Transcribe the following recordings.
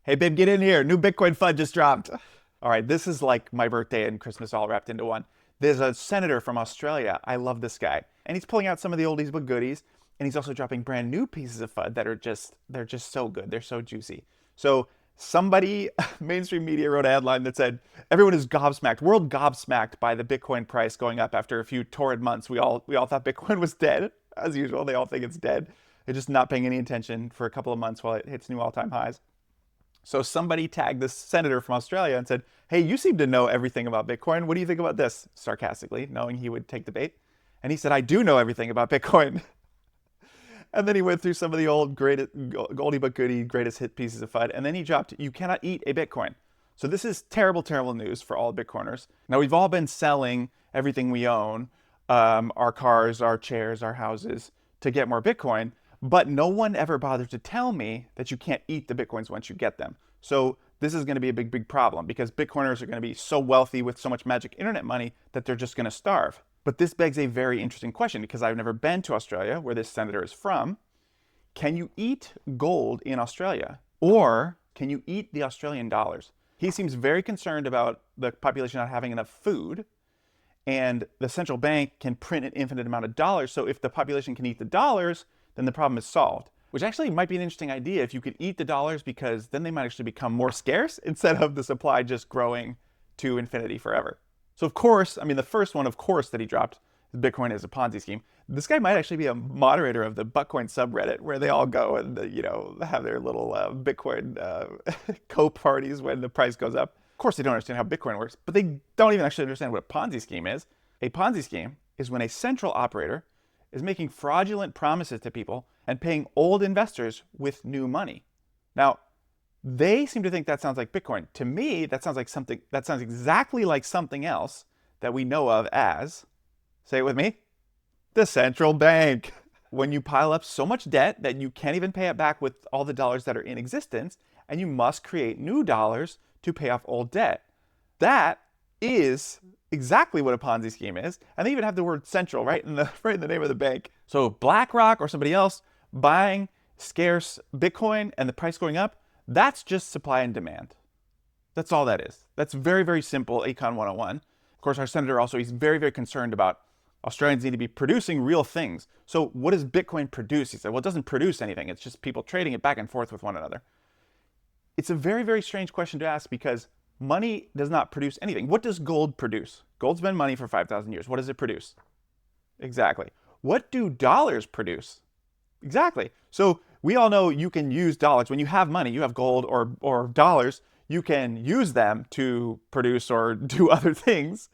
Hey, babe, get in here. New Bitcoin FUD just dropped. All right, this is like my birthday and Christmas all wrapped into one. There's a senator from Australia. I love this guy. And he's pulling out some of the oldies but goodies. And he's also dropping brand new pieces of FUD that are they're just so good. They're so juicy. So somebody, mainstream media wrote a headline that said, everyone is gobsmacked, world gobsmacked by the Bitcoin price going up after a few torrid months. We all thought Bitcoin was dead. As usual, they all think it's dead. They're just not paying any attention for a couple of months while it hits new all-time highs. So somebody tagged this senator from Australia and said, hey, you seem to know everything about Bitcoin. What do you think about this? Sarcastically, knowing he would take the bait. And he said, I do know everything about Bitcoin. And then he went through some of the old oldie but goodie greatest hit pieces of FUD. And then he dropped, you cannot eat a Bitcoin. So this is terrible, terrible news for all Bitcoiners. Now, we've all been selling everything we own, our cars, our chairs, our houses, to get more Bitcoin. But no one ever bothered to tell me that you can't eat the Bitcoins once you get them. So this is going to be a big, big problem because Bitcoiners are going to be so wealthy with so much magic internet money that they're just going to starve. But this begs a very interesting question because I've never been to Australia, where this senator is from. Can you eat gold in Australia? Or can you eat the Australian dollars? He seems very concerned about the population not having enough food. And the central bank can print an infinite amount of dollars. So if the population can eat the dollars, then the problem is solved. Which actually might be an interesting idea if you could eat the dollars, because then they might actually become more scarce instead of the supply just growing to infinity forever. So of course, I mean, the first one, of course, that he dropped, Bitcoin is a Ponzi scheme. This guy might actually be a moderator of the Buttcoin subreddit, where they all go and have their little Bitcoin co-parties when the price goes up. Of course, they don't understand how Bitcoin works, but they don't even actually understand what a Ponzi scheme is. A Ponzi scheme is when a central operator is making fraudulent promises to people and paying old investors with new money. Now, they seem to think that sounds like Bitcoin. To me, that sounds exactly like something else that we know of as, say it with me, the central bank. When you pile up so much debt that you can't even pay it back with all the dollars that are in existence, and you must create new dollars to pay off old debt. That is exactly what a Ponzi scheme is. And they even have the word central right in the name of the bank. So BlackRock or somebody else buying scarce Bitcoin and the price going up, that's just supply and demand. That's all that is. That's very, very simple Econ 101. Of course, our senator also, he's very, very concerned about Australians need to be producing real things. So what does Bitcoin produce? He said, well, it doesn't produce anything. It's just people trading it back and forth with one another. It's a very, very strange question to ask because money does not produce anything. What does gold produce? Gold's been money for 5,000 years. What does it produce? Exactly. What do dollars produce? Exactly. So we all know you can use dollars. When you have money, you have gold or dollars, you can use them to produce or do other things,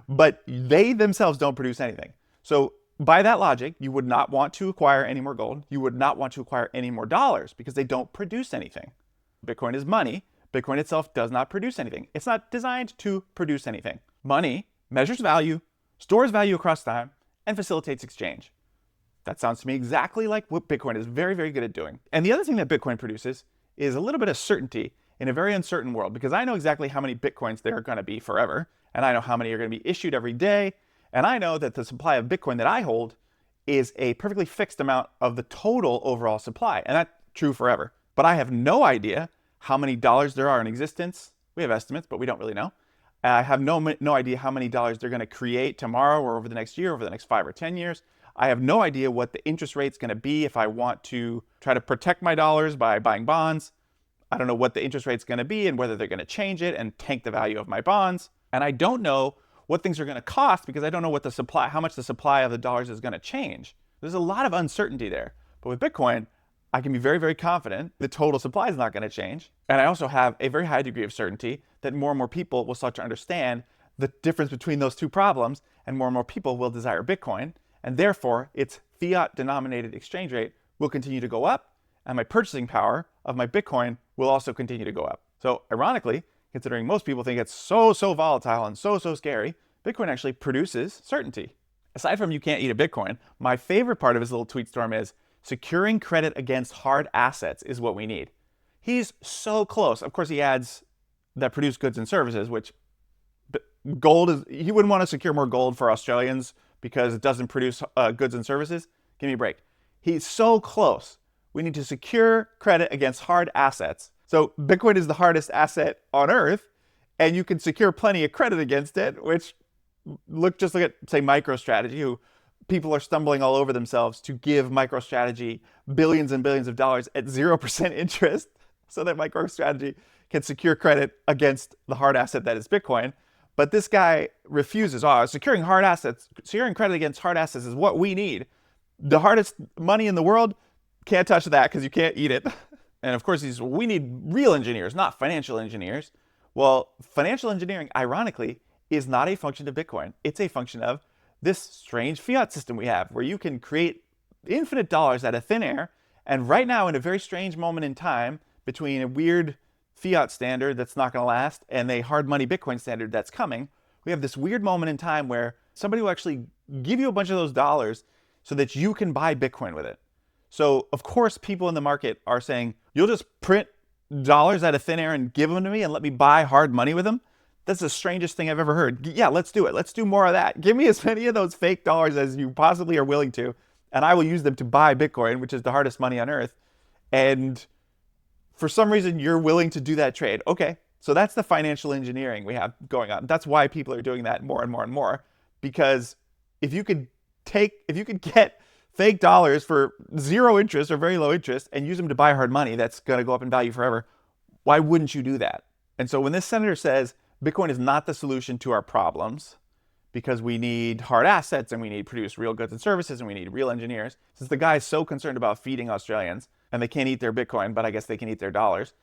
but they themselves don't produce anything. So by that logic, you would not want to acquire any more gold. You would not want to acquire any more dollars because they don't produce anything. Bitcoin is money. Bitcoin itself does not produce anything. It's not designed to produce anything. Money measures value, stores value across time, and facilitates exchange. That sounds to me exactly like what Bitcoin is very, very good at doing. And the other thing that Bitcoin produces is a little bit of certainty in a very uncertain world, because I know exactly how many Bitcoins there are going to be forever, and I know how many are going to be issued every day, and I know that the supply of Bitcoin that I hold is a perfectly fixed amount of the total overall supply, and that's true forever. But I have no idea how many dollars there are in existence. We have estimates, but we don't really know. I have no idea how many dollars they're going to create tomorrow or over the next year, over the next 5 or 10 years. I have no idea what the interest rate's going to be if I want to try to protect my dollars by buying bonds. I don't know what the interest rate's going to be and whether they're going to change it and tank the value of my bonds. And I don't know what things are going to cost because I don't know what how much the supply of the dollars is going to change. There's a lot of uncertainty there. But with Bitcoin, I can be very, very confident the total supply is not going to change. And I also have a very high degree of certainty that more and more people will start to understand the difference between those two problems, and more people will desire Bitcoin. And therefore, its fiat-denominated exchange rate will continue to go up, and my purchasing power of my Bitcoin will also continue to go up. So ironically, considering most people think it's so volatile and so scary, Bitcoin actually produces certainty. Aside from you can't eat a Bitcoin, my favorite part of his little tweet storm is securing credit against hard assets is what we need. He's so close. Of course, he adds that produce goods and services, which gold is, he wouldn't want to secure more gold for Australians because it doesn't produce goods and services. Give me a break. He's so close. We need to secure credit against hard assets. So Bitcoin is the hardest asset on earth, and you can secure plenty of credit against it, which look at, say, MicroStrategy, who people are stumbling all over themselves to give MicroStrategy billions and billions of dollars at 0% interest so that MicroStrategy can secure credit against the hard asset that is Bitcoin. But this guy refuses. Oh, securing credit against hard assets is what we need. The hardest money in the world, can't touch that because you can't eat it. And of course, we need real engineers, not financial engineers. Well, financial engineering, ironically, is not a function of Bitcoin. It's a function of this strange fiat system we have where you can create infinite dollars out of thin air. And right now, in a very strange moment in time between a weird fiat standard that's not going to last and a hard money Bitcoin standard that's coming, we have this weird moment in time where somebody will actually give you a bunch of those dollars so that you can buy Bitcoin with it. So, of course, people in the market are saying, you'll just print dollars out of thin air and give them to me and let me buy hard money with them? That's the strangest thing I've ever heard. Yeah, let's do it. Let's do more of that. Give me as many of those fake dollars as you possibly are willing to, and I will use them to buy Bitcoin, which is the hardest money on earth. And for some reason, you're willing to do that trade. Okay, so that's the financial engineering we have going on. That's why people are doing that more and more and more, because if you could get fake dollars for zero interest or very low interest and use them to buy hard money that's going to go up in value forever, why wouldn't you do that? And so when this senator says Bitcoin is not the solution to our problems because we need hard assets and we need to produce real goods and services and we need real engineers, since the guy is so concerned about feeding Australians and they can't eat their Bitcoin, but I guess they can eat their dollars,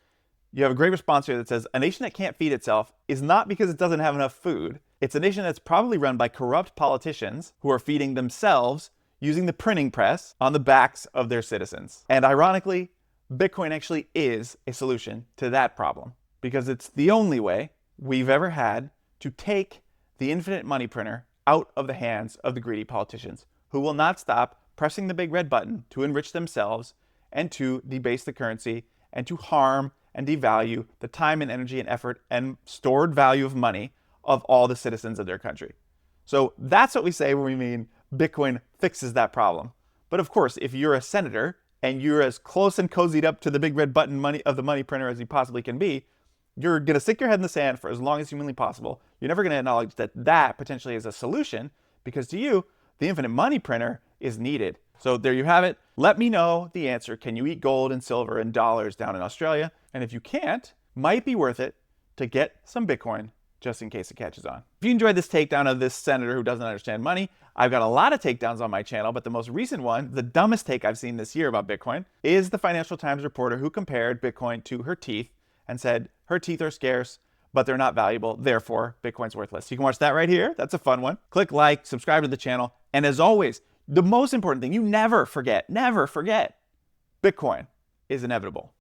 you have a great response here that says a nation that can't feed itself is not because it doesn't have enough food. It's a nation that's probably run by corrupt politicians who are feeding themselves using the printing press on the backs of their citizens. And ironically, Bitcoin actually is a solution to that problem because it's the only way we've ever had to take the infinite money printer out of the hands of the greedy politicians who will not stop pressing the big red button to enrich themselves and to debase the currency and to harm and devalue the time and energy and effort and stored value of money of all the citizens of their country. So that's what we say when we mean Bitcoin fixes that problem. But of course, if you're a senator and you're as close and cozied up to the big red button money of the money printer as you possibly can be, you're going to stick your head in the sand for as long as humanly possible. You're never going to acknowledge that that potentially is a solution because to you, the infinite money printer is needed. So there you have it. Let me know the answer. Can you eat gold and silver and dollars down in Australia? And if you can't, might be worth it to get some Bitcoin just in case it catches on. If you enjoyed this takedown of this senator who doesn't understand money, I've got a lot of takedowns on my channel, but the most recent one, the dumbest take I've seen this year about Bitcoin, is the Financial Times reporter who compared Bitcoin to her teeth and said her teeth are scarce, but they're not valuable, therefore Bitcoin's worthless. You can watch that right here. That's a fun one. Click like, subscribe to the channel, and as always, the most important thing, you never forget, Bitcoin is inevitable.